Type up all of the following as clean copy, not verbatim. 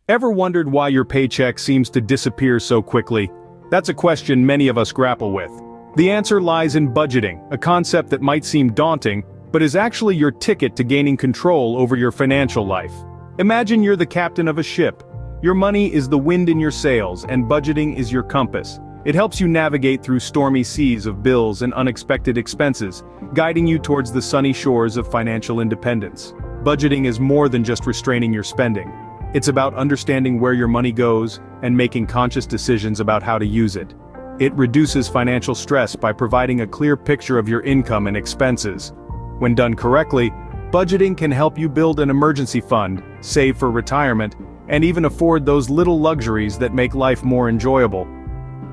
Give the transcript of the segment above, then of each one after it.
Ever wondered why your paycheck seems to disappear so quickly? That's a question many of us grapple with. The answer lies in budgeting, a concept that might seem daunting, but is actually your ticket to gaining control over your financial life. Imagine you're the captain of a ship. Your money is the wind in your sails, and budgeting is your compass. It helps you navigate through stormy seas of bills and unexpected expenses, guiding you towards the sunny shores of financial independence. Budgeting is more than just restraining your spending. It's about understanding where your money goes and making conscious decisions about how to use it. It reduces financial stress by providing a clear picture of your income and expenses. When done correctly, budgeting can help you build an emergency fund, save for retirement, and even afford those little luxuries that make life more enjoyable.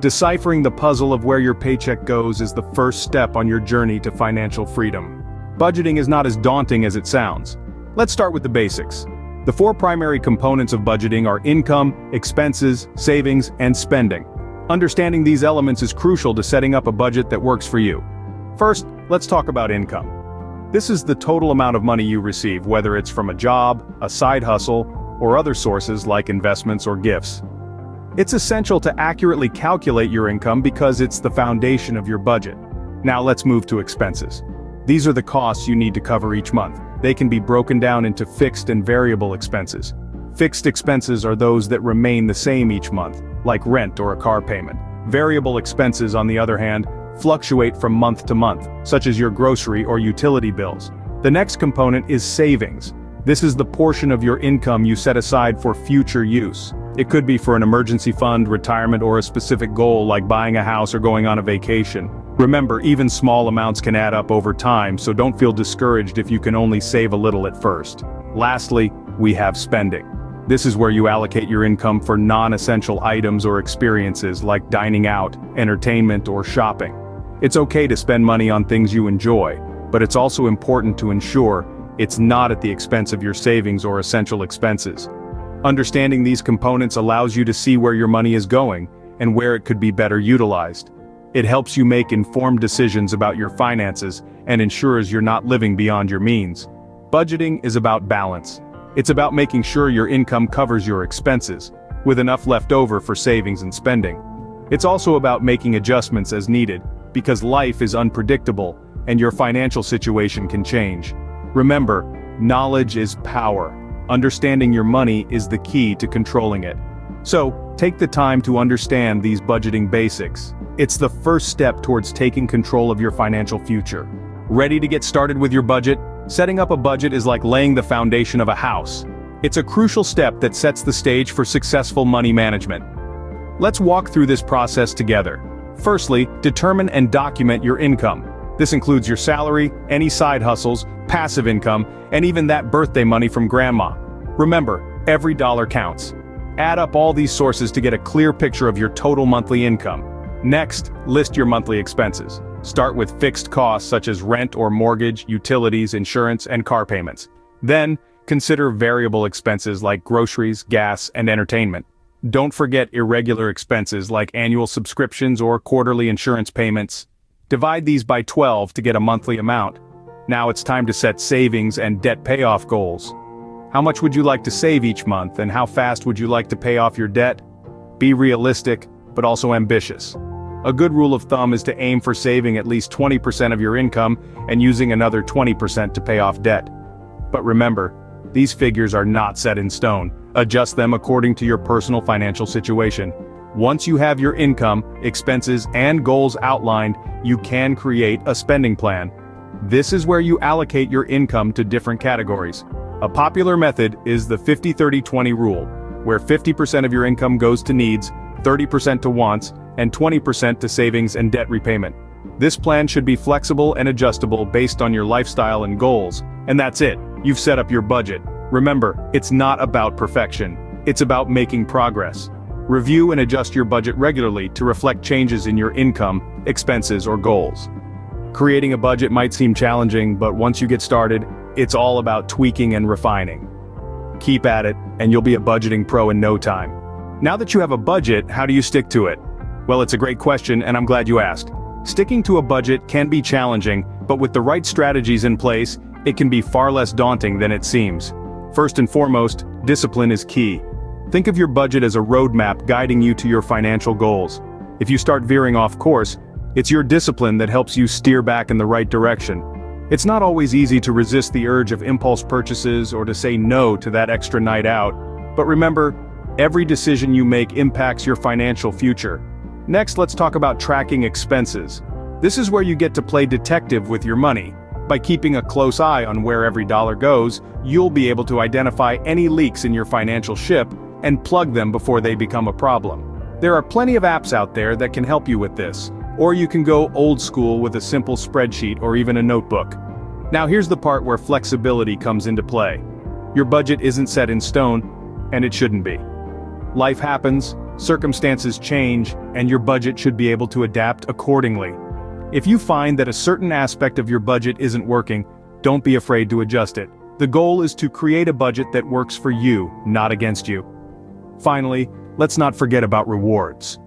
Deciphering the puzzle of where your paycheck goes is the first step on your journey to financial freedom. Budgeting is not as daunting as it sounds. Let's start with the basics. The four primary components of budgeting are income, expenses, savings, and spending. Understanding these elements is crucial to setting up a budget that works for you. First, let's talk about income. This is the total amount of money you receive, whether it's from a job, a side hustle, or other sources like investments or gifts. It's essential to accurately calculate your income because it's the foundation of your budget. Now let's move to expenses. These are the costs you need to cover each month. They can be broken down into fixed and variable expenses. Fixed expenses are those that remain the same each month, like rent or a car payment. Variable expenses, on the other hand, fluctuate from month to month, such as your grocery or utility bills. The next component is savings. This is the portion of your income you set aside for future use. It could be for an emergency fund, retirement, or a specific goal like buying a house or going on a vacation. Remember, even small amounts can add up over time, so don't feel discouraged if you can only save a little at first. Lastly, we have spending. This is where you allocate your income for non-essential items or experiences like dining out, entertainment, or shopping. It's okay to spend money on things you enjoy, but it's also important to ensure it's not at the expense of your savings or essential expenses. Understanding these components allows you to see where your money is going and where it could be better utilized. It helps you make informed decisions about your finances and ensures you're not living beyond your means. Budgeting is about balance. It's about making sure your income covers your expenses, with enough left over for savings and spending. It's also about making adjustments as needed, because life is unpredictable and your financial situation can change. Remember, knowledge is power. Understanding your money is the key to controlling it. So, take the time to understand these budgeting basics. It's the first step towards taking control of your financial future. Ready to get started with your budget? Setting up a budget is like laying the foundation of a house. It's a crucial step that sets the stage for successful money management. Let's walk through this process together. Firstly, determine and document your income. This includes your salary, any side hustles, passive income, and even that birthday money from grandma. Remember, every dollar counts. Add up all these sources to get a clear picture of your total monthly income. Next, list your monthly expenses. Start with fixed costs such as rent or mortgage, utilities, insurance, and car payments. Then, consider variable expenses like groceries, gas, and entertainment. Don't forget irregular expenses like annual subscriptions or quarterly insurance payments. Divide these by 12 to get a monthly amount. Now it's time to set savings and debt payoff goals. How much would you like to save each month, and how fast would you like to pay off your debt? Be realistic, but also ambitious. A good rule of thumb is to aim for saving at least 20% of your income and using another 20% to pay off debt. But remember, these figures are not set in stone. Adjust them according to your personal financial situation. Once you have your income, expenses, and goals outlined, you can create a spending plan. This is where you allocate your income to different categories. A popular method is the 50-30-20 rule, where 50% of your income goes to needs, 30% to wants, and 20% to savings and debt repayment. This plan should be flexible and adjustable based on your lifestyle and goals. And that's it. You've set up your budget. Remember, it's not about perfection. It's about making progress. Review and adjust your budget regularly to reflect changes in your income, expenses, or goals. Creating a budget might seem challenging, but once you get started, it's all about tweaking and refining. Keep at it, and you'll be a budgeting pro in no time. Now that you have a budget, how do you stick to it? Well, it's a great question, and I'm glad you asked. Sticking to a budget can be challenging, but with the right strategies in place, it can be far less daunting than it seems. First and foremost, discipline is key. Think of your budget as a roadmap guiding you to your financial goals. If you start veering off course, it's your discipline that helps you steer back in the right direction. It's not always easy to resist the urge of impulse purchases or to say no to that extra night out, but remember, every decision you make impacts your financial future. Next, let's talk about tracking expenses. This is where you get to play detective with your money. By keeping a close eye on where every dollar goes, you'll be able to identify any leaks in your financial ship and plug them before they become a problem. There are plenty of apps out there that can help you with this, or you can go old school with a simple spreadsheet or even a notebook. Now here's the part where flexibility comes into play. Your budget isn't set in stone, and it shouldn't be. Life happens, circumstances change, and your budget should be able to adapt accordingly. If you find that a certain aspect of your budget isn't working, don't be afraid to adjust it. The goal is to create a budget that works for you, not against you. Finally, let's not forget about rewards.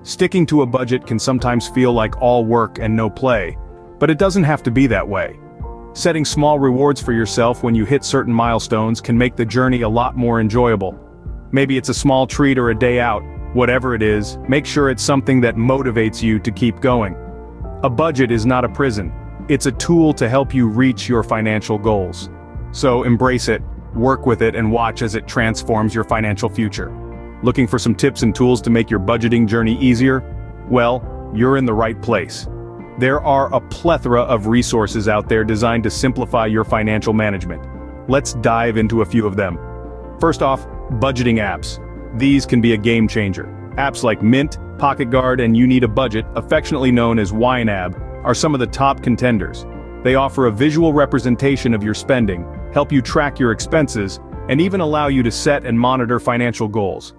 Sticking to a budget can sometimes feel like all work and no play, but it doesn't have to be that way. Setting small rewards for yourself when you hit certain milestones can make the journey a lot more enjoyable. Maybe it's a small treat or a day out. Whatever it is, make sure it's something that motivates you to keep going. A budget is not a prison. It's a tool to help you reach your financial goals. So embrace it, work with it, and watch as it transforms your financial future. Looking for some tips and tools to make your budgeting journey easier? Well, you're in the right place. There are a plethora of resources out there designed to simplify your financial management. Let's dive into a few of them. First off, budgeting apps. These can be a game changer. Apps like Mint, Pocket Guard, and You Need a Budget, affectionately known as 𝐌𝐚𝐬𝐿, are some of the top contenders. They offer a visual representation of your spending, help you track your expenses, and even allow you to set and monitor financial goals.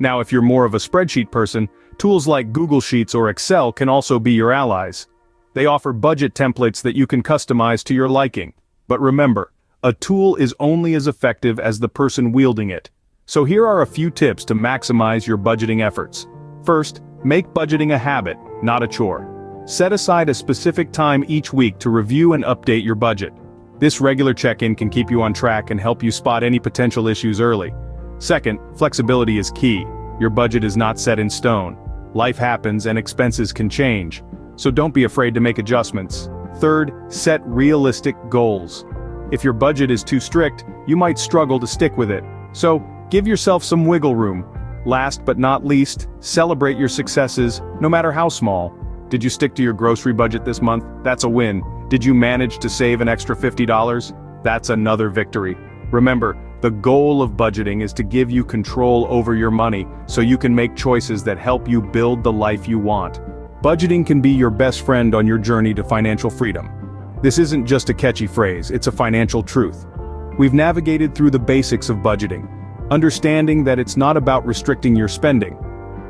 Now, if you're more of a spreadsheet person, tools like Google Sheets or Excel can also be your allies. They offer budget templates that you can customize to your liking. But remember, a tool is only as effective as the person wielding it. So here are a few tips to maximize your budgeting efforts. First, make budgeting a habit, not a chore. Set aside a specific time each week to review and update your budget. This regular check-in can keep you on track and help you spot any potential issues early. Second, flexibility is key. Your budget is not set in stone. Life happens and expenses can change. So don't be afraid to make adjustments. Third, set realistic goals. If your budget is too strict, you might struggle to stick with it. So, give yourself some wiggle room. Last but not least, celebrate your successes, no matter how small. Did you stick to your grocery budget this month? That's a win. Did you manage to save an extra $50? That's another victory. Remember, the goal of budgeting is to give you control over your money so you can make choices that help you build the life you want. Budgeting can be your best friend on your journey to financial freedom. This isn't just a catchy phrase, it's a financial truth. We've navigated through the basics of budgeting, understanding that it's not about restricting your spending,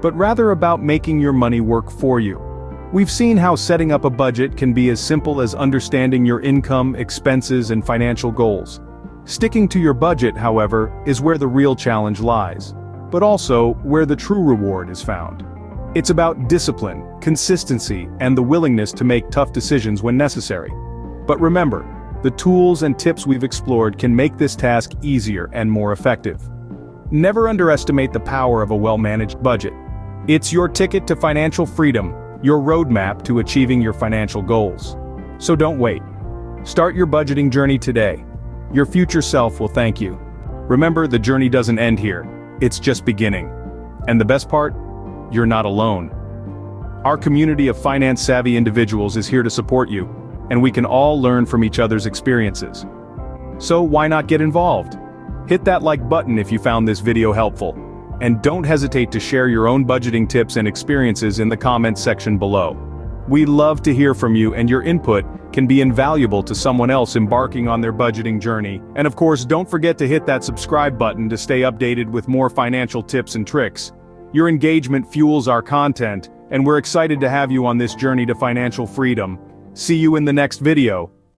but rather about making your money work for you. We've seen how setting up a budget can be as simple as understanding your income, expenses, and financial goals. Sticking to your budget, however, is where the real challenge lies, but also where the true reward is found. It's about discipline, consistency, and the willingness to make tough decisions when necessary. But remember, the tools and tips we've explored can make this task easier and more effective. Never underestimate the power of a well-managed budget. It's your ticket to financial freedom, your roadmap to achieving your financial goals. So don't wait. Start your budgeting journey today. Your future self will thank you. Remember, the journey doesn't end here. It's just beginning. And the best part? You're not alone. Our community of finance-savvy individuals is here to support you, and we can all learn from each other's experiences. So why not get involved? Hit that like button if you found this video helpful, and don't hesitate to share your own budgeting tips and experiences in the comments section below. We love to hear from you, and your input can be invaluable to someone else embarking on their budgeting journey. And of course, don't forget to hit that subscribe button to stay updated with more financial tips and tricks. Your engagement fuels our content, and we're excited to have you on this journey to financial freedom. See you in the next video.